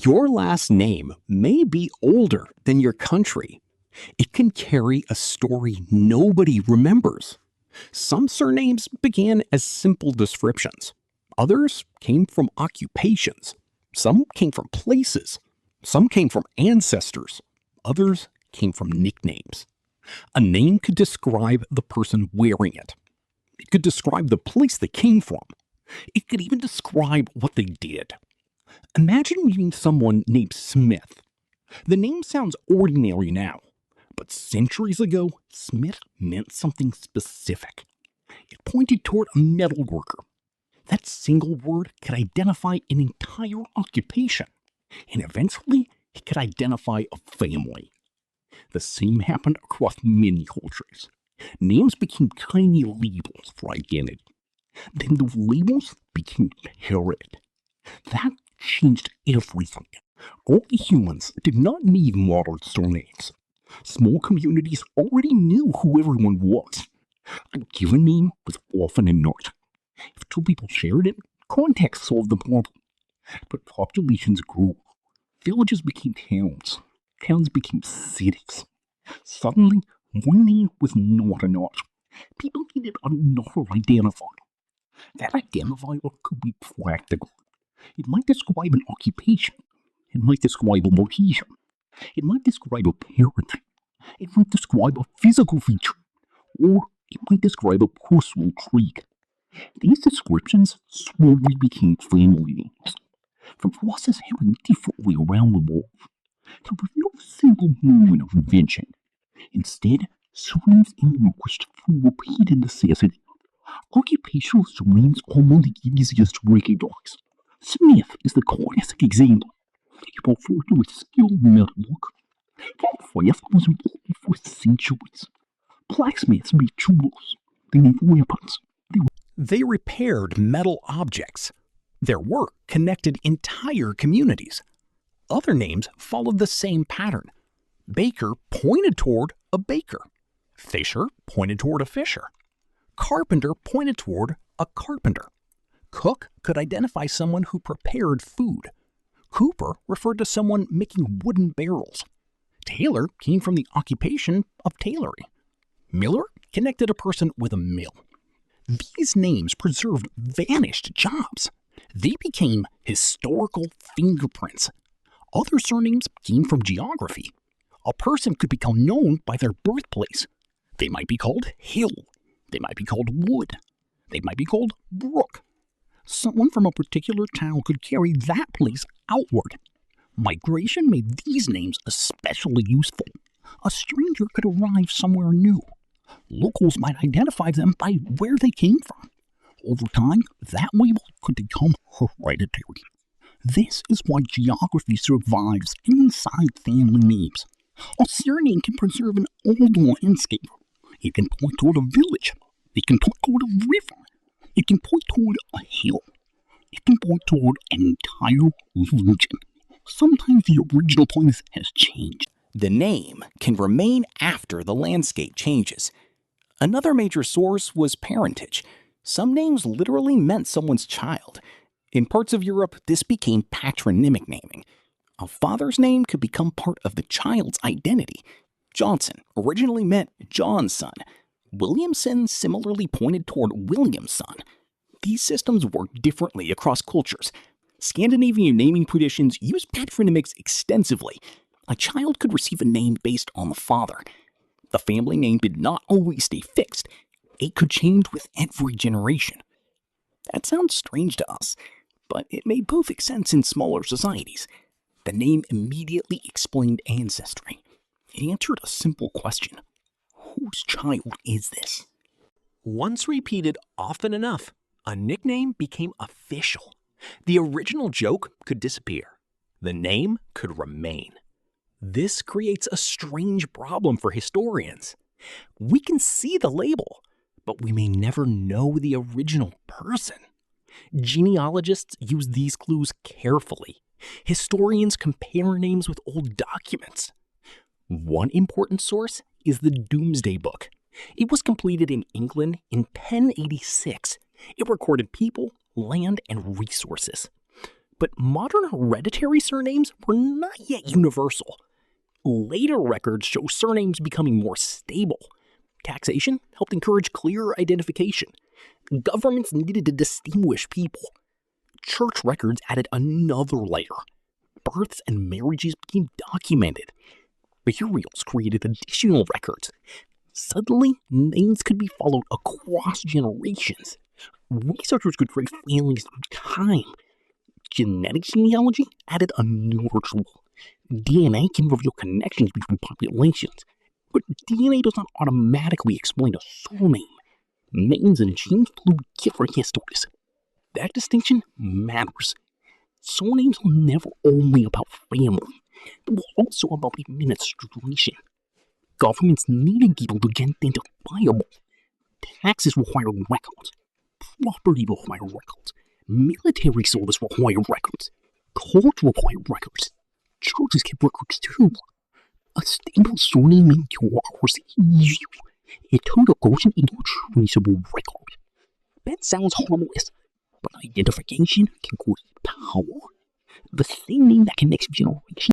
Your last name may be older than your country. It can carry a story nobody remembers. Some surnames began as simple descriptions. Others came from occupations. Some came from places. Some came from ancestors. Others came from nicknames. A name could describe the person wearing it. It could describe the place they came from. It could even describe what they did. Imagine meeting someone named Smith. The name sounds ordinary now, but centuries ago, Smith meant something specific. It pointed toward a metal worker. That single word could identify an entire occupation, and eventually it could identify a family. The same happened across many cultures. Names became tiny labels for identity. Then those labels became parroted. That changed everything. Early humans did not need modern surnames. Small communities already knew who everyone was. A given name was often a note. If two people shared it, context solved the problem. But populations grew. Villages became towns. Towns became cities. Suddenly, one name was not enough. People needed another identifier. That identifier could be practical. It might describe an occupation. It might describe a location. It might describe a parent. It might describe a physical feature. Or it might describe a personal trait. These descriptions slowly became family names. The process happened differently around the world. There was no single moment of invention. Instead, surnames emerged through repeated necessity. Occupational surnames are among the easiest to recognize. Smith is the classic example. It referred to a skilled metalworker. That craft was important for centuries. Blacksmiths made tools. They made weapons. They repaired metal objects. Their work connected entire communities. Other names followed the same pattern. Baker pointed toward a baker. Fisher pointed toward a fisher. Carpenter pointed toward a carpenter. Cook could identify someone who prepared food. Cooper referred to someone making wooden barrels. Tailor came from the occupation of tailoring. Miller connected a person with a mill. These names preserved vanished jobs. They became historical fingerprints. Other surnames came from geography. A person could become known by their birthplace. They might be called Hill. They might be called Wood. They might be called Brook. Someone from a particular town could carry that place outward. Migration made these names especially useful. A stranger could arrive somewhere new. Locals might identify them by where they came from. Over time, that label could become hereditary. This is why geography survives inside family names. A surname can preserve an old landscape. It can point toward a village. It can point toward a river. It can point toward a hill. It can point toward an entire region. Sometimes the original place has changed. The name can remain after the landscape changes. Another major source was parentage. Some names literally meant someone's child. In parts of Europe, this became patronymic naming. A father's name could become part of the child's identity. Johnson originally meant John's son. Williamson similarly pointed toward William's son. These systems work differently across cultures. Scandinavian naming traditions use patronymics extensively. A child could receive a name based on the father. The family name did not always stay fixed. It could change with every generation. That sounds strange to us, but it made perfect sense in smaller societies. The name immediately explained ancestry. It answered a simple question. Whose child is this? Once repeated often enough, a nickname became official. The original joke could disappear. The name could remain. This creates a strange problem for historians. We can see the label, but we may never know the original person. Genealogists use these clues carefully. Historians compare names with old documents. One important source is the Domesday Book. It was completed in England in 1086. It recorded people, land, and resources. But modern hereditary surnames were not yet universal. Later records show surnames becoming more stable. Taxation helped encourage clearer identification. Governments needed to distinguish people. Church records added another layer. Births and marriages became documented. Burials created additional records. Suddenly, names could be followed across generations. Researchers could trace families through time. Genetic genealogy added a newer tool. DNA can reveal connections between populations, but DNA does not automatically explain a surname. Names and genes follow different histories. That distinction matters. Surnames were never only about family. They were also about administration. Governments needed people to get identifiable. Taxes required records. Property required records. Military service required records. Courts required records. Churches kept records too. A stable surname made bureaucracy easier. It turned a person into a traceable record. That sounds harmless, but identification can create power. The same name that connects generations